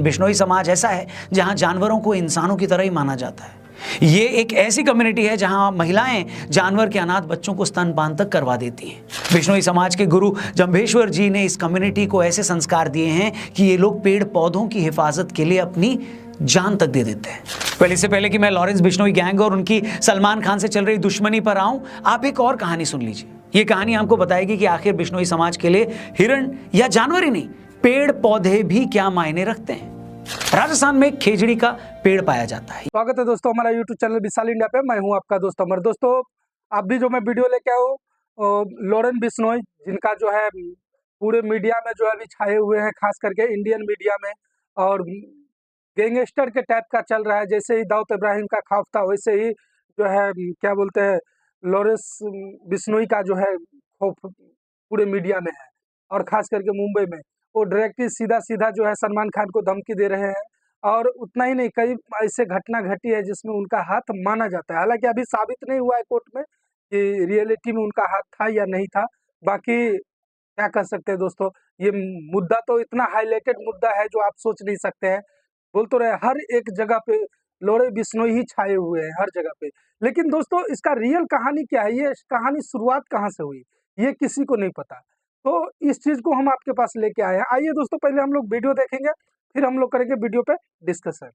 बिश्नोई समाज ऐसा है जहां जानवरों को इंसानों की तरह ही माना जाता है। ये एक ऐसी कम्युनिटी है जहां महिलाएं जानवर के अनाथ बच्चों को स्तनपान तक करवा देती हैं। बिश्नोई समाज के गुरु जंभेश्वर जी ने इस कम्युनिटी को ऐसे संस्कार दिए हैं कि ये लोग पेड़ पौधों की हिफाजत के लिए अपनी जान तक दे देते हैं। पहले से पहले कि मैं लॉरेंस बिश्नोई गैंग और उनकी सलमान खान से चल रही दुश्मनी पर आऊं, आप एक और कहानी सुन लीजिए। ये कहानी आपको बताएगी कि आखिर बिश्नोई समाज के लिए हिरण या जानवर ही नहीं, पेड़ पौधे भी क्या मायने रखते हैं। राजस्थान में खेजड़ी का पेड़ पाया जाता है। स्वागत है दोस्तों हमारा यूट्यूब चैनल विशाल इंडिया पे। मैं हूं आपका दोस्त अमर। दोस्तों आप भी जो मैं वीडियो लेके आया लॉरेंस बिश्नोई, जिनका जो है पूरे मीडिया में जो है अभी छाए हुए हैं, खास करके इंडियन मीडिया में, और गैंगस्टर के टाइप का चल रहा है। जैसे ही दाऊद इब्राहिम का खौफ था, वैसे ही जो है क्या बोलते हैं लॉरेंस बिश्नोई का जो है खौफ पूरे मीडिया में है। और खास करके मुंबई में वो डायरेक्टली सीधा सीधा जो है सलमान खान को धमकी दे रहे हैं। और उतना ही नहीं, कई ऐसे घटना घटी है जिसमें उनका हाथ माना जाता है। हालांकि अभी साबित नहीं हुआ है कोर्ट में कि रियलिटी में उनका हाथ था या नहीं था। बाकी क्या कर सकते हैं दोस्तों, ये मुद्दा तो इतना हाईलाइटेड मुद्दा है जो आप सोच नहीं सकते हैं। बोल तो रहे हर एक जगह पे लॉरेंस बिश्नोई ही छाए हुए हैं, हर जगह पे। लेकिन दोस्तों इसका रियल कहानी क्या है, ये कहानी शुरुआत कहाँ से हुई, ये किसी को नहीं पता। तो इस चीज को हम आपके पास लेके आए हैं। आइए दोस्तों पहले हम लोग वीडियो देखेंगे, फिर हम लोग करेंगे वीडियो पे डिस्कशन।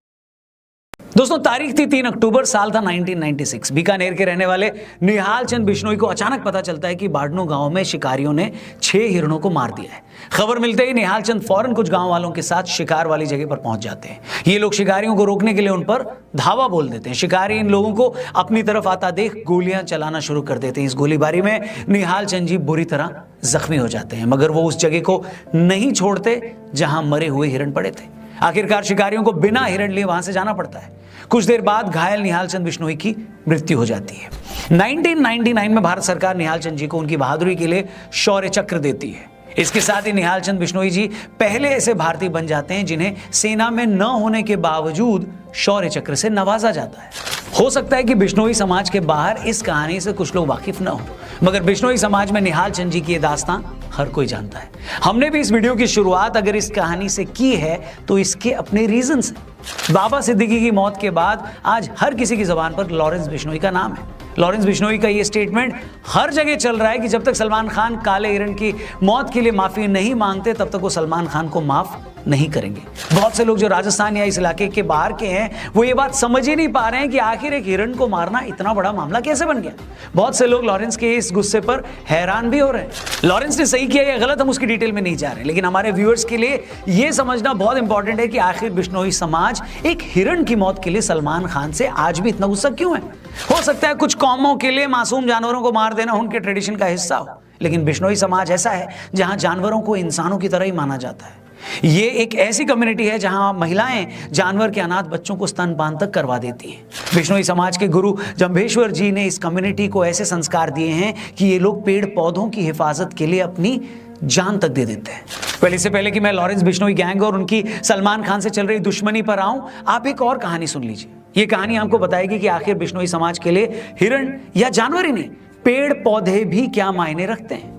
दोस्तों तारीख थी 3 अक्टूबर, साल था 1996। बीकानेर के रहने वाले निहाल चंद बिश्नोई को अचानक पता चलता है कि बाड़नू गांव में शिकारियों ने 6 हिरणों को मार दिया है। खबर मिलते ही निहाल चंद फौरन कुछ गांव वालों के साथ शिकार वाली जगह पर पहुंच जाते हैं। ये लोग शिकारियों को रोकने के लिए उन पर धावा बोल देते हैं। शिकारी इन लोगों को अपनी तरफ आता देख गोलियां चलाना शुरू कर देते हैं। इस गोलीबारी में निहाल चंद जी बुरी तरह जख्मी हो जाते हैं, मगर वो उस जगह को नहीं छोड़ते जहां मरे हुए हिरण पड़े थे। आखिरकार शिकारियों को बिना हिरण लिए वहां से जाना पड़ता है। कुछ देर बाद घायल निहाल चंद बिश्नोई की मृत्यु हो जाती है। 1999 में भारत सरकार निहाल चंद जी को उनकी बहादुरी के लिए शौर्य चक्र देती है। इसके साथ ही निहाल चंद बिश्नोई जी पहले ऐसे भारतीय बन जाते हैं जिन्हें सेना में न होने के बावजूद शौर्य चक्र से नवाजा जाता है। हो सकता है कि बिश्नोई समाज के बाहर इस कहानी से कुछ लोग वाकिफ न हो, मगर बिश्नोई समाज में निहाल चंद जी की ये दास्तां हर कोई जानता है। हमने भी इस वीडियो की शुरुआत अगर इस कहानी से की है तो इसके अपने रीजंस हैं। बाबा सिद्दीकी की मौत के बाद आज हर किसी की जुबान पर लॉरेंस बिश्नोई का नाम है। लॉरेंस बिश्नोई का ये स्टेटमेंट हर जगह चल रहा है कि जब तक सलमान खान काले हिरण की मौत के लिए माफी नहीं मांगते तब तक वो सलमान खान को माफ नहीं करेंगे। बहुत से लोग जो राजस्थान या इस इलाके के बाहर के हैं वो ये बात समझ ही नहीं पा रहे हैं कि आखिर एक हिरण को मारना इतना बड़ा मामला कैसे बन गया। बहुत से लोग लॉरेंस के इस गुस्से पर हैरान भी हो रहे हैं। लॉरेंस ने सही किया या गलत हम उसकी डिटेल में नहीं जा रहे, लेकिन हमारे व्यूअर्स के लिए यह समझना बहुत इंपॉर्टेंट है कि आखिर बिश्नोई समाज एक हिरण की मौत के लिए सलमान खान से आज भी इतना गुस्सा क्यों है। हो सकता है कुछ कौमों के लिए मासूम जानवरों को मार देना उनके ट्रेडिशन का हिस्सा हो, लेकिन बिश्नोई समाज ऐसा है जहां जानवरों को इंसानों की तरह ही माना जाता है। ये एक ऐसी कम्युनिटी है जहां महिलाएं जानवर के अनाथ बच्चों को स्तनपान तक करवा देती हैं। बिश्नोई समाज के गुरु जंभेश्वर जी ने इस कम्युनिटी को ऐसे संस्कार दिए हैं कि ये लोग पेड़ पौधों की हिफाजत के लिए अपनी जान तक दे देते हैं। पहले से पहले कि मैं लॉरेंस बिश्नोई गैंग और उनकी सलमान खान से चल रही दुश्मनी पर आऊं, आप एक और कहानी सुन लीजिए। ये कहानी आपको बताएगी कि आखिर बिश्नोई समाज के लिए हिरण या जानवर ही नहीं, पेड़ पौधे भी क्या मायने रखते हैं।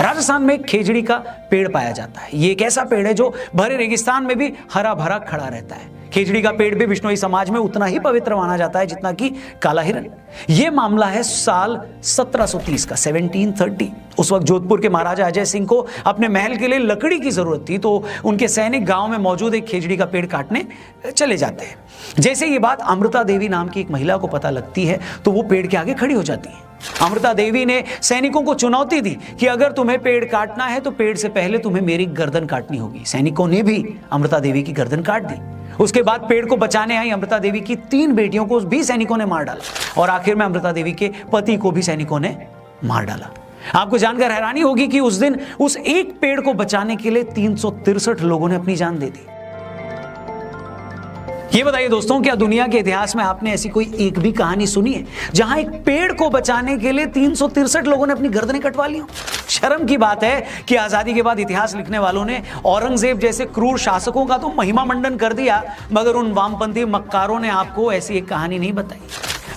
राजस्थान में खेजड़ी का पेड़ पाया जाता है। ये एक ऐसा पेड़ है जो भरे रेगिस्तान में भी हरा भरा खड़ा रहता है। खेजड़ी का पेड़ भी बिश्नोई समाज में उतना ही पवित्र माना जाता है जितना कि काला हिरण। यह मामला है साल 1730 का, 1730। उस वक्त जोधपुर के महाराजा अजय सिंह को अपने महल के लिए लकड़ी की जरूरत थी, तो उनके सैनिक गांव में मौजूद एक खेजड़ी का पेड़ काटने चले जाते हैं। जैसे ये बात अमृता देवी नाम की एक महिला को पता लगती है तो वो पेड़ के आगे खड़ी हो जाती है। अमृता देवी ने सैनिकों को चुनौती दी कि अगर तुम्हें पेड़ काटना है तो पेड़ से पहले तुम्हें मेरी गर्दन काटनी होगी। सैनिकों ने भी अमृता देवी की गर्दन काट दी। उसके बाद पेड़ को बचाने आई अमृता देवी की 3 बेटियों को भी सैनिकों ने मार डाला और आखिर में अमृता देवी के पति को भी सैनिकों ने मार डाला। आपको जानकर हैरानी होगी कि उस दिन उस एक पेड़ को बचाने के लिए 363 लोगों ने अपनी जान दे दी। ये बताइए दोस्तों, क्या दुनिया के इतिहास में आपने ऐसी कोई एक भी कहानी सुनी है जहां एक पेड़ को बचाने के लिए 363 लोगों ने अपनी गर्दनें कटवा ली हो? शर्म की बात है कि आजादी के बाद इतिहास लिखने वालों ने औरंगजेब जैसे क्रूर शासकों का तो महिमा मंडन कर दिया, मगर उन वामपंथी मक्कारों ने आपको ऐसी एक कहानी नहीं बताई।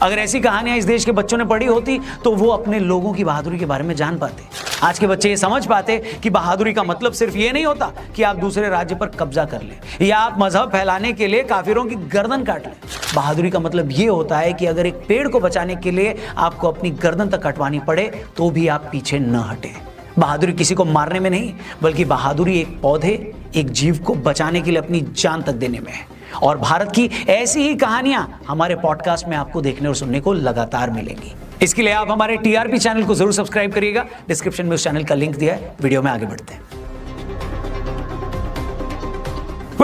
अगर ऐसी कहानियां इस देश के बच्चों ने पढ़ी होती तो वो अपने लोगों की बहादुरी के बारे में जान पाते। आज के बच्चे ये समझ पाते कि बहादुरी का मतलब सिर्फ ये नहीं होता कि आप दूसरे राज्य पर कब्जा कर लें या आप मजहब फैलाने के लिए काफिरों की गर्दन काट लें। बहादुरी का मतलब ये होता है कि अगर एक पेड़ को बचाने के लिए आपको अपनी गर्दन तक कटवानी पड़े तो भी आप पीछे न हटें। बहादुरी किसी को मारने में नहीं, बल्कि बहादुरी एक पौधे, एक जीव को बचाने के लिए अपनी जान तक देने में है। और भारत की ऐसी ही कहानियां हमारे पॉडकास्ट में आपको देखने और सुनने को लगातार मिलेंगी। इसके लिए आप हमारे टीआरपी चैनल को जरूर सब्सक्राइब करिएगा। डिस्क्रिप्शन में उस चैनल का लिंक दिया है। वीडियो में आगे बढ़ते हैं।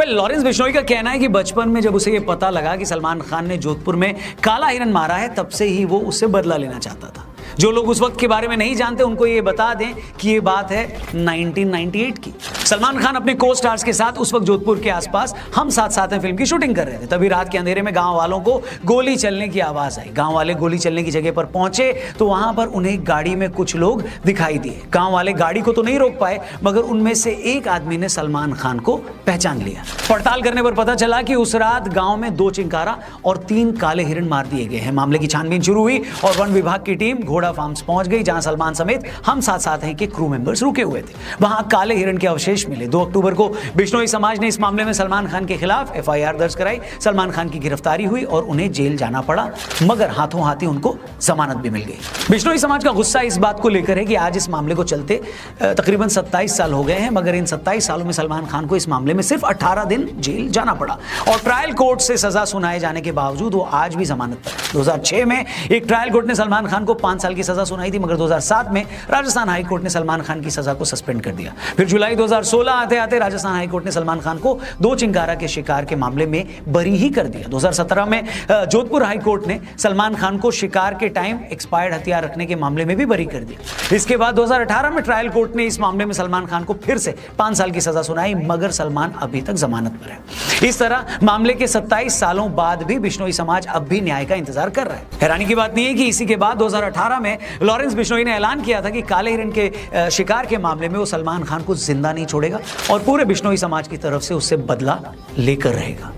लॉरेंस बिश्नोई का कहना है कि बचपन में जब उसे यह पता लगा कि सलमान खान ने जोधपुर में काला हिरन मारा है, तब से ही वो उससे बदला लेना चाहता था। जो लोग उस वक्त के बारे में नहीं जानते उनको ये बता दें कि ये बात है 1998 की। सलमान खान अपने को स्टार्स के साथ उस वक्त जोधपुर के आसपास हम साथ साथ हैं फिल्म की शूटिंग कर रहे थे। तभी रात के अंधेरे में गांव वालों को गोली चलने की आवाज आई। गांव वाले गोली चलने की जगह पर पहुंचे तो वहां पर उन्हें गाड़ी में कुछ लोग दिखाई दिए। गांव वाले गाड़ी को तो नहीं रोक पाए, मगर उनमें से एक आदमी ने सलमान खान को पहचान लिया। पड़ताल करने पर पता चला कि उस रात गांव में 2 चिंकारा और 3 काले हिरण मार दिए गए हैं। मामले की छानबीन शुरू हुई और वन विभाग की टीम घोड़ा फार्म्स पहुंच गई, जहां सलमान समेत हम साथ साथ हैं के क्रू मेंबर्स रुके हुए थे। वहां काले हिरण के अवशेष मिले। 2 अक्टूबर को बिश्नोई समाज ने इस मामले में सलमान खान के खिलाफ एफआईआर दर्ज कराई। सलमान खान की गिरफ्तारी हुई और उन्हें जेल जाना पड़ा, मगर हाथों हाथी उनको जमानत भी मिल गई। बिश्नोई समाज का गुस्सा इस बात को लेकर है कि आज इस मामले को चलते तकरीबन 27 साल हो गए हैं, मगर इन 27 सालों में सलमान खान को इस मामले में सिर्फ 18 दिन जेल जाना पड़ा और ट्रायल कोर्ट से सजा सुनाए जाने के बावजूद वो आज भी जमानत पर है। 2006 में एक ट्रायल कोर्ट ने सलमान खान को 5 साल की सजा सुनाई थी, मगर 2007 में राजस्थान हाई कोर्ट ने सलमान खान की सजा को सस्पेंड कर दिया। फिर जुलाई 2016 आते आते राजस्थान हाई कोर्ट ने सलमान खान को 2 चिंकारा के शिकार के मामले में बरी ही कर दिया। 2017 में जोधपुर हाई कोर्ट ने सलमान खान को शिकार के टाइम एक्सपायर्ड हथियार रखने के मामले में भी बरी कर दिया। इसके बाद 2018 में ट्रायल कोर्ट ने इस मामले में सलमान खान को फिर से 5 साल की सजा सुनाई, मगर सलमान अभी तक जमानत पर है। इस तरह मामले के 27 सालों बाद भी बिश्नोई समाज अब भी न्याय का इंतजार कर रहा है। हैरानी की बात नहीं है कि इसी के बाद 2018 में लॉरेंस बिश्नोई ने ऐलान किया था कि काले हिरण के शिकार के मामले में वो सलमान खान को जिंदा नहीं छोड़ेगा और पूरे बिश्नोई समाज की तरफ से उससे बदला लेकर रहेगा।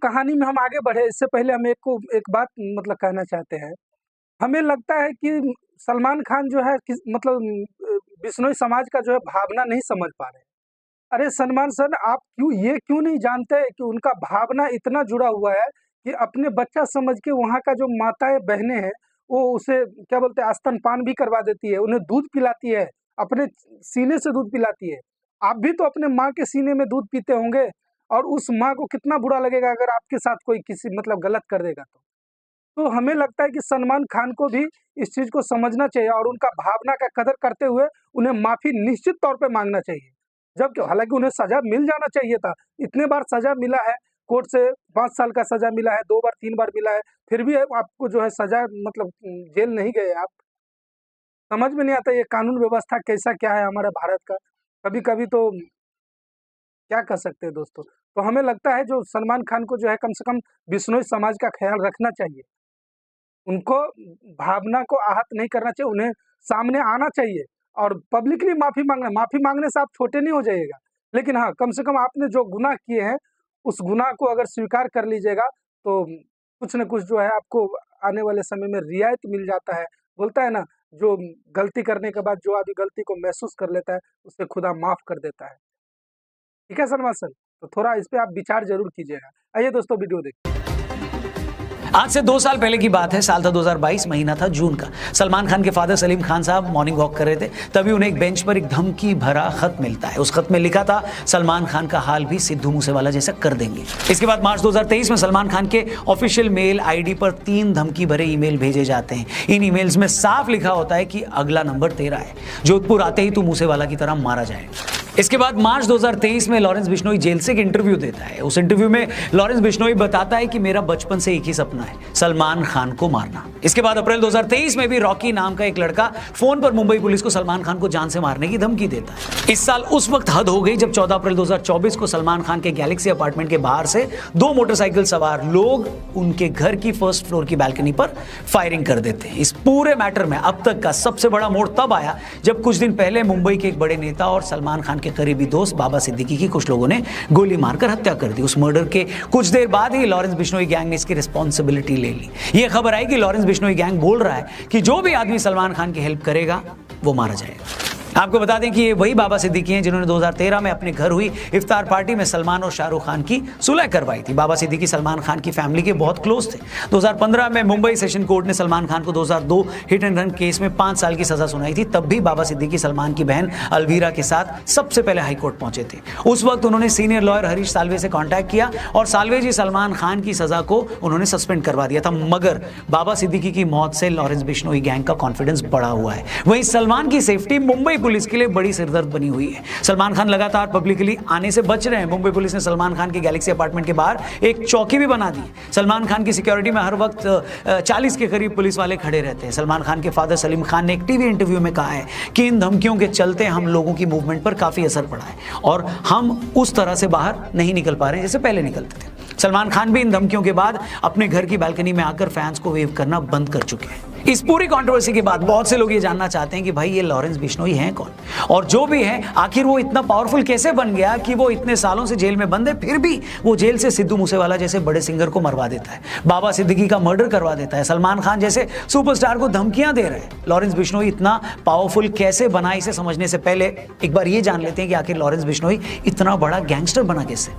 कहानी में हम आगे बढ़े इससे पहले हम एक बात मतलब कहना चाहते हैं। हमें लगता है कि सलमान खान जो है बिश्नोई समाज का जो है भावना नहीं समझ पा रहे। अरे सलमान सर, आप क्यों नहीं जानते कि उनका भावना इतना जुड़ा हुआ है कि अपने बच्चा समझ के वहाँ का जो माताएं बहनें हैं वो उसे क्या बोलते हैं स्तनपान भी करवा देती है, उन्हें दूध पिलाती है, अपने सीने से दूध पिलाती है। आप भी तो अपने माँ के सीने में दूध पीते होंगे और उस माँ को कितना बुरा लगेगा अगर आपके साथ कोई किसी गलत कर देगा तो हमें लगता है कि सलमान खान को भी इस चीज़ को समझना चाहिए और उनका भावना का कदर करते हुए उन्हें माफ़ी निश्चित तौर पे मांगना चाहिए। जबकि हालांकि उन्हें सजा मिल जाना चाहिए था। इतने बार सजा मिला है, कोर्ट से 5 साल का सजा मिला है, 2 बार 3 बार मिला है, फिर भी आपको जो है सजा जेल नहीं गए आप। समझ में नहीं आता ये कानून व्यवस्था कैसा क्या है हमारे भारत का। कभी कभी तो क्या कर सकते हैं दोस्तों। तो हमें लगता है जो सलमान खान को जो है कम से कम बिश्नोई समाज का ख्याल रखना चाहिए। उनको भावना को आहत नहीं करना चाहिए, उन्हें सामने आना चाहिए और पब्लिकली माफ़ी मांगने से आप छोटे नहीं हो जाइएगा। लेकिन हाँ, कम से कम आपने जो गुनाह किए हैं उस गुनाह को अगर स्वीकार कर लीजिएगा तो कुछ न कुछ जो है आपको आने वाले समय में रियायत मिल जाता है। बोलता है ना, जो गलती करने के बाद जो आदमी गलती को महसूस कर लेता है उसे खुदा माफ़ कर देता है। ठीक है सलमान सर, तो थोड़ा इस पे आप विचार जरूर कीजिएगा। आइए दोस्तों वीडियो देखिए। आज से 2 साल पहले की बात है। साल था 2022, महीना था जून का। सलमान खान के फादर सलीम खान साहब मॉर्निंग वॉक कर रहे थे, तभी उन्हें एक बेंच पर एक धमकी भरा खत मिलता है। उस खत में लिखा था, सलमान खान का हाल भी सिद्धू मूसेवाला जैसा कर देंगे। इसके बाद मार्च 2023 में सलमान खान के ऑफिशियल मेल आईडी पर 3 धमकी भरे ईमेल भेजे जाते हैं। इन ईमेल्स में साफ लिखा होता है कि अगला नंबर तेरा है, जोधपुर आते ही तू मूसेवाला की तरह मारा जाएगा। इसके बाद मार्च 2023 में लॉरेंस बिश्नोई जेल से एक इंटरव्यू देता है। उस इंटरव्यू में लॉरेंस बिश्नोई बताता है कि मेरा बचपन से एक ही सपना है, सलमान खान को मारना। इसके बाद अप्रैल 2023 में भी रॉकी नाम का एक लड़का फोन पर मुंबई पुलिस को सलमान खान को जान से मारने की धमकी देता है। इस साल उस वक्त हद हो गई जब 14 अप्रैल 2024 को सलमान खान के गैलेक्सी अपार्टमेंट के बाहर से 2 मोटरसाइकिल सवार लोग उनके घर की फर्स्ट फ्लोर की बैल्कनी पर फायरिंग कर देते हैं। इस पूरे मैटर में अब तक का सबसे बड़ा मोड़ तब आया जब कुछ दिन पहले मुंबई के एक बड़े नेता और सलमान खान के करीबी दोस्त बाबा सिद्दीकी की कुछ लोगों ने गोली मारकर हत्या कर दी। उस मर्डर के कुछ देर बाद ही लॉरेंस बिश्नोई गैंग ने इसकी रिस्पॉन्सिबिलिटी ले ली। यह खबर आई कि लॉरेंस बिश्नोई गैंग बोल रहा है कि जो भी आदमी सलमान खान की हेल्प करेगा वो मारा जाएगा। आपको बता दें कि ये वही बाबा सिद्दीकी हैं जिन्होंने 2013 में अपने घर हुई इफ्तार पार्टी में सलमान और शाहरुख खान की सुलह करवाई थी। बाबा सिद्दीकी सलमान खान की फैमिली के बहुत क्लोज थे। 2015 में मुंबई सेशन कोर्ट ने सलमान खान को 2002 हिट एंड रन केस में 5 साल की सजा सुनाई थी। तब भी बाबा सिद्दीकी सलमान की बहन अलवीरा के साथ सबसे पहले हाईकोर्ट पहुंचे थे। उस वक्त उन्होंने सीनियर लॉयर हरीश साल्वे से कॉन्टैक्ट किया और साल्वे जी सलमान खान की सजा को उन्होंने सस्पेंड करवा दिया था। मगर बाबा सिद्दीकी की मौत से लॉरेंस बिश्नोई गैंग का कॉन्फिडेंस बढ़ा हुआ है। वहीं सलमान की सेफ्टी मुंबई पुलिस के लिए बड़ी सिरदर्द बनी हुई है। सलमान खान लगातार पब्लिकली आने से बच रहे हैं। मुंबई पुलिस ने सलमान खान के गैलेक्सी अपार्टमेंट के बाहर एक चौकी भी बना दी। सलमान खान की सिक्योरिटी में हर वक्त 40 के करीब पुलिस वाले खड़े रहते हैं। सलमान खान के फादर सलीम खान ने एक टीवी इंटरव्यू में कहा है कि इन धमकियों के चलते हम लोगों की मूवमेंट पर काफी असर पड़ा है और हम उस तरह से बाहर नहीं निकल पा रहे हैं जैसे पहले निकलते थे। सलमान खान भी इन धमकियों के बाद अपने घर की बालकनी में आकर फैंस को वेव करना बंद कर चुके हैं। इस पूरी कंट्रोवर्सी के बाद बहुत से लोग ये जानना चाहते हैं कि भाई ये लॉरेंस बिश्नोई हैं कौन, और जो भी है आखिर वो इतना पावरफुल कैसे बन गया कि वो इतने सालों से जेल में बंद है, फिर भी वो जेल से सिद्धू मूसेवाला जैसे बड़े सिंगर को मरवा देता है, बाबा सिद्दीकी का मर्डर करवा देता है, सलमान खान जैसे सुपरस्टार को धमकियां दे रहे हैं। लॉरेंस बिश्नोई इतना पावरफुल कैसे बना, इसे समझने से पहले एक बार ये जान लेते हैं कि आखिर लॉरेंस बिश्नोई इतना बड़ा गैंगस्टर बना कैसे।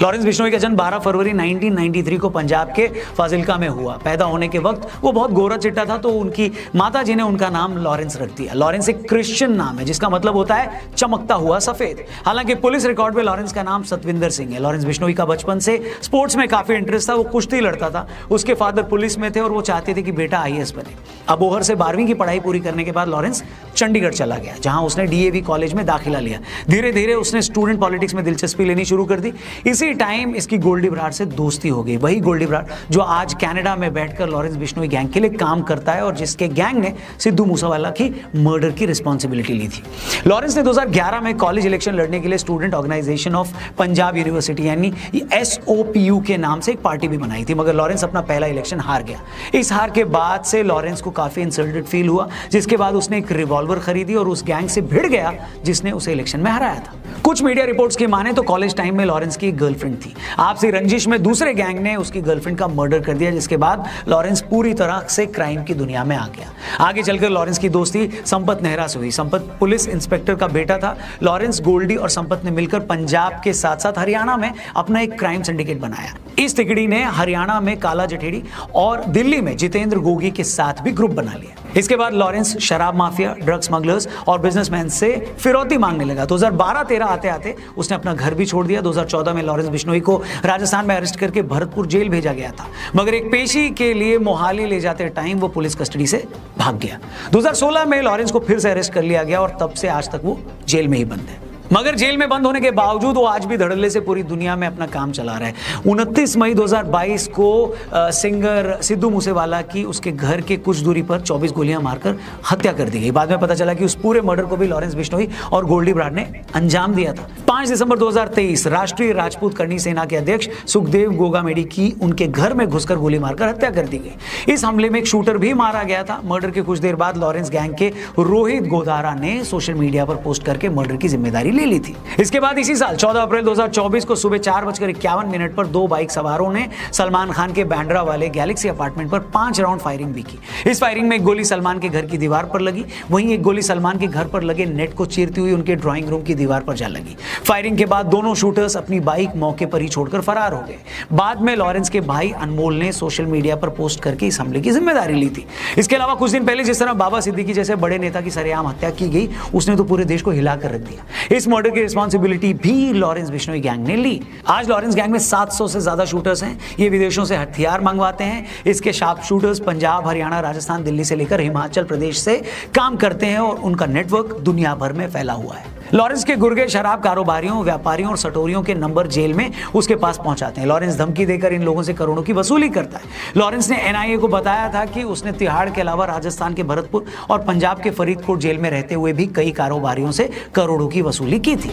लॉरेंस बिश्नोई का जन्म 12 फरवरी 1993 को पंजाब के फाजिल्का में हुआ। पैदा होने के वक्त वो बहुत गोरा चिट्टा था, तो उनकी माता जी ने उनका नाम लॉरेंस रख दिया। लॉरेंस एक क्रिश्चियन नाम है जिसका मतलब होता है चमकता हुआ सफेद। हालांकि पुलिस रिकॉर्ड में लॉरेंस का नाम सतविंदर सिंह है। लॉरेंस बिश्नोई का बचपन से स्पोर्ट्स में काफी इंटरेस्ट था। वो कुश्ती लड़ता था। उसके फादर पुलिस में थे और वो चाहते थे कि बेटा IAS बने। अबोहर से 12वीं की पढ़ाई पूरी करने के बाद लॉरेंस चंडीगढ़ चला गया, जहां उसने DAV कॉलेज में दाखिला लिया। धीरे धीरे उसने स्टूडेंट पॉलिटिक्स में दिलचस्पी लेनी शुरू कर दी। इसी टाइम इसकी गोल्डी बराड़ से दोस्ती हो गई। वही गोल्डी बराड़ जो आज कनाडा में बैठकर लॉरेंस बिश्नोई गैंग के लिए काम करता है और जिसके गैंग ने सिद्धू मूसेवाला की मर्डर की रिस्पॉन्सिबिलिटी ली थी। लॉरेंस ने 2011 में कॉलेज इलेक्शन लड़ने के लिए student organisation of Punjab university यानी SOPU के नाम से एक पार्टी भी बनाई थी, मगर लॉरेंस अपना पहला इलेक्शन हार गया। इस हार के बाद से लॉरेंस को काफी इंसल्टेड फील हुआ, जिसके बाद उसने एक रिवॉल्वर खरीदी और उस गैंग से भिड़ गया जिसने उसे इलेक्शन में हराया था। कुछ मीडिया रिपोर्ट्स की माने तो कॉलेज टाइम में लॉरेंस की गर्लफ्रेंड थी। आपसी रंजिश में दूसरे गैंग ने उसकी गर्लफ्रेंड का मर्डर कर दिया, जिसके बाद लॉरेंस पूरी तरह से क्राइम की दुनिया में आ गया। आगे चलकर लॉरेंस की दोस्ती संपत नेहरा से हुई। संपत पुलिस इंस्पेक्टर का बेटा था। लॉरेंस, गोल्डी और संपत ने मिलकर पंजाब के साथ साथ हरियाणा में अपना एक क्राइम सिंडिकेट बनाया। इस तिकड़ी ने हरियाणा में काला जठेड़ी और दिल्ली में जितेंद्र गोगी के साथ भी ग्रुप बना लिया। इसके बाद लॉरेंस शराब माफिया, ड्रग स्मगलर्स और बिजनेसमैन से फिरौती मांगने लगा। 2012-13 आते आते उसने अपना घर भी छोड़ दिया। 2014 में लॉरेंस बिश्नोई को राजस्थान में अरेस्ट करके भरतपुर जेल भेजा गया था, मगर एक पेशी के लिए मोहाली ले जाते टाइम वो पुलिस कस्टडी से भाग गया। 2016 में लॉरेंस को फिर से अरेस्ट कर लिया गया और तब से आज तक वो जेल में ही बंद है। मगर जेल में बंद होने के बावजूद वो आज भी धड़ल्ले से पूरी दुनिया में अपना काम चला रहा है। 29 मई 2022 को सिंगर सिद्धू मूसेवाला की उसके घर के कुछ दूरी पर 24 गोलियां मारकर हत्या कर दी गई। बाद में पता चला कि उस पूरे मर्डर को भी लॉरेंस बिश्नोई और गोल्डी बराड़ ने अंजाम दिया था। 5 दिसंबर 2023 राष्ट्रीय राजपूत करनी सेना के अध्यक्ष सुखदेव गोगामेडी की उनके घर में घुसकर गोली मारकर हत्या कर दी गई। इस हमले में एक शूटर भी मारा गया था। मर्डर के कुछ देर बाद लॉरेंस गैंग के रोहित गोदारा ने सोशल मीडिया पर पोस्ट करके मर्डर की जिम्मेदारी ले ली थी। इसके बाद इसी साल 14 अप्रैल 2024 को सुबह 4:51 पर 2 बाइक सवारों ने सलमान खान के बैंड्रा वाले गैलेक्सी अपार्टमेंट पर 5 राउंड फायरिंग भी की। इस फायरिंग में एक गोली सलमान के घर की दीवार पर लगी, वहीं एक गोली सलमान के घर पर लगे नेट को चीरती हुई उनके ड्राइंग रूम की दीवार पर जा लगी। फायरिंग के बाद दोनों शूटर्स अपनी बाइक मौके पर ही छोड़कर फरार हो गए। बाद में लॉरेंस के भाई अनमोल ने सोशल मीडिया पर पोस्ट करके इस हमले की जिम्मेदारी ली थी। इसके अलावा कुछ दिन पहले जिस तरह बाबा सिद्दीकी जैसे बड़े नेता की सरेआम हत्या की गई, उसने तो पूरे देश को हिला कर रख दिया। इस मर्डर की रिस्पॉन्सिबिलिटी भी लॉरेंस बिश्नोई गैंग ने ली। आज लॉरेंस गैंग में 700 से ज्यादा शूटर्स हैं। ये विदेशों से हथियार मंगवाते हैं। इसके शार्प शूटर्स पंजाब, हरियाणा, राजस्थान, दिल्ली से लेकर हिमाचल प्रदेश से काम करते हैं और उनका नेटवर्क दुनिया भर में फैला हुआ है। लॉरेंस के गुर्गे शराब कारोबारियों, व्यापारियों और सटोरियों के नंबर जेल में उसके पास पहुंचाते हैं। लॉरेंस धमकी देकर इन लोगों से करोड़ों की वसूली करता है। लॉरेंस ने NIA को बताया था कि उसने तिहाड़ के अलावा राजस्थान के भरतपुर और पंजाब के फरीदकोट जेल में रहते हुए भी कई कारोबारियों से करोड़ों की वसूली की थी।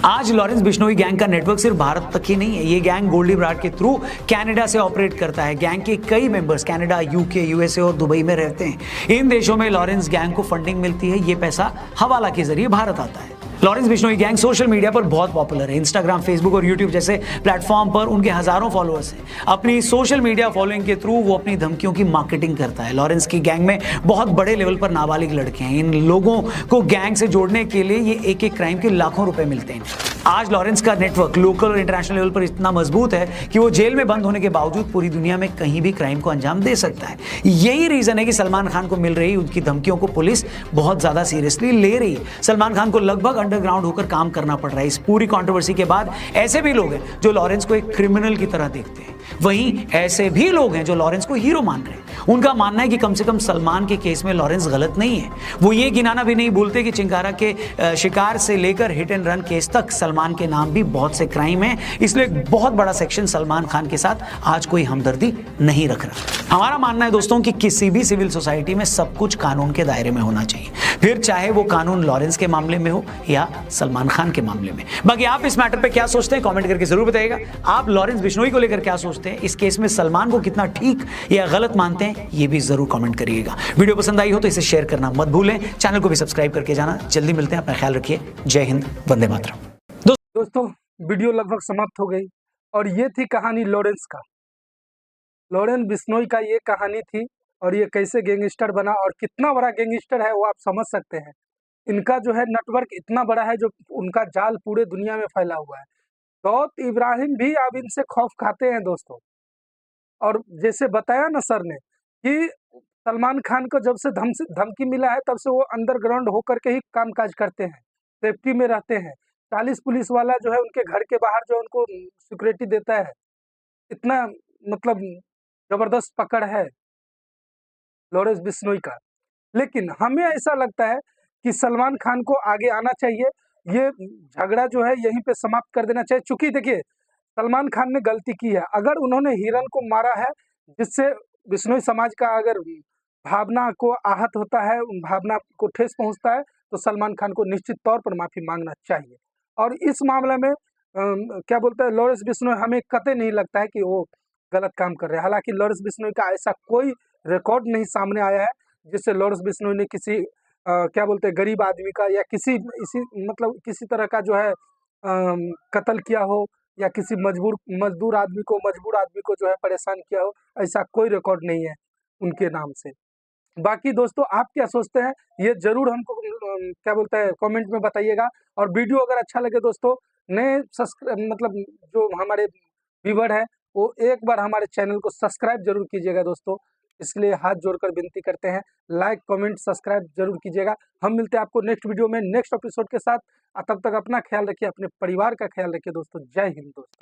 आज लॉरेंस बिश्नोई गैंग का नेटवर्क सिर्फ भारत तक ही नहीं है। ये गैंग गोल्डी ब्राड के थ्रू कनाडा से ऑपरेट करता है। गैंग के कई मेंबर्स कनाडा, यूके, यूएसए और दुबई में रहते हैं। इन देशों में लॉरेंस गैंग को फंडिंग मिलती है। ये पैसा हवाला के जरिए भारत आता है। Lawrence Bishnoi gang social media पर बहुत पॉपुलर है। इंस्टाग्राम, फेसबुक और यूट्यूब जैसे प्लेटफॉर्म पर उनके हजारों फॉलोअर्स हैं। अपनी सोशल मीडिया फॉलोइंग के थ्रू वो अपनी धमकियों की मार्केटिंग करता है। लॉरेंस की गैंग में बहुत बड़े लेवल पर नाबालिग लड़के हैं। इन लोगों को गैंग से जोड़ने के लिए ये एक एक क्राइम के लाखों रुपए मिलते हैं। आज लॉरेंस का नेटवर्क लोकल और इंटरनेशनल लेवल पर इतना मजबूत है कि वो जेल में बंद होने के बावजूद पूरी दुनिया में कहीं भी क्राइम को अंजाम दे सकता है। यही रीजन है कि सलमान खान को मिल रही उनकी धमकियों को पुलिस बहुत ज्यादा सीरियसली ले रही है। सलमान खान को लगभग अंडरग्राउंड होकर काम करना पड़ रहा है। इस पूरी कंट्रोवर्सी के बाद ऐसे भी लोग हैं जो लॉरेंस को एक क्रिमिनल की तरह देखते हैं। वहीं ऐसे भी लोग हैं जो लॉरेंस को हीरो मान रहे हैं। उनका मानना है कि कम से कम सलमान के केस में लॉरेंस गलत नहीं है। वो ये गिनाना भी नहीं भूलते कि चिंकारा के शिकार से लेकर हिट एंड रन केस तक सलमान के नाम भी बहुत से क्राइम है। इसलिए एक बहुत बड़ा सेक्शन सलमान खान के साथ आज कोई हमदर्दी नहीं रख रहा। हमारा मानना है दोस्तों कि किसी भी सिविल सोसाइटी में सब कुछ कानून के दायरे में होना चाहिए, फिर चाहे वो कानून लॉरेंस के मामले में हो या सलमान खान के मामले में। बाकी आप इस मैटर पे क्या सोचते हैं कमेंट करके जरूर बताइएगा। आप लॉरेंस बिश्नोई को लेकर क्या सोचते हैं, इस केस में सलमान को कितना ठीक या गलत मानते हैं, ये भी जरूर कमेंट करिएगा। वीडियो पसंद आई हो तो इसे शेयर करना मत भूलें। चैनल को भी सब्सक्राइब करके जाना। जल्दी मिलते हैं, अपना ख्याल रखिए। जय हिंद, वंदे मातरम। दोस्तों वीडियो लगभग समाप्त हो गई और ये थी कहानी लॉरेंस का। लॉरेंस बिश्नोई का ये कहानी थी और ये कैसे गैंगस्टर बना और कितना बड़ा गैंगस्टर है वो आप समझ सकते हैं। इनका जो है नेटवर्क इतना बड़ा है, जो उनका जाल पूरे दुनिया में फैला हुआ है। दाऊद इब्राहिम भी अब इनसे खौफ खाते हैं दोस्तों। और जैसे बताया ना सर ने कि सलमान खान को जब से धमकी मिला है तब से वो अंडरग्राउंड होकर के ही कामकाज करते हैं, सेफ्टी में रहते हैं। 40 पुलिस वाला जो है उनके घर के बाहर जो उनको सिक्योरिटी देता है। इतना मतलब जबरदस्त पकड़ है लॉरेंस बिश्नोई का। लेकिन हमें ऐसा लगता है कि सलमान खान को आगे आना चाहिए। ये झगड़ा जो है यहीं पे समाप्त कर देना चाहिए। चूंकि देखिए सलमान खान ने गलती की है। अगर उन्होंने हिरन को मारा है जिससे बिश्नोई समाज का अगर भावना को आहत होता है, उन भावना को ठेस पहुंचता है, तो सलमान खान को निश्चित तौर पर माफी मांगना चाहिए। और इस मामले में क्या बोलते हैं लॉरेंस बिश्नोई, हमें कतई नहीं लगता है कि वो गलत काम कर रहे हैं। हालांकि लॉरेंस बिश्नोई का ऐसा कोई रिकॉर्ड नहीं सामने आया है जिससे लॉरेंस बिश्नोई ने किसी क्या बोलते हैं गरीब आदमी का या किसी किसी तरह का जो है कत्ल किया हो या किसी मजदूर आदमी को जो है परेशान किया हो। ऐसा कोई रिकॉर्ड नहीं है उनके नाम से। बाकी दोस्तों आप क्या सोचते हैं ये जरूर हमको क्या बोलते हैं कमेंट में बताइएगा। और वीडियो अगर अच्छा लगे दोस्तों, नए जो हमारे व्यूवर है वो एक बार हमारे चैनल को सब्सक्राइब जरूर कीजिएगा दोस्तों। इसलिए हाथ जोड़कर विनती करते हैं, लाइक कमेंट सब्सक्राइब जरूर कीजिएगा। हम मिलते हैं आपको नेक्स्ट वीडियो में नेक्स्ट एपिसोड के साथ। तब तक अपना ख्याल रखिए, अपने परिवार का ख्याल रखिए दोस्तों। जय हिंद दोस्तों।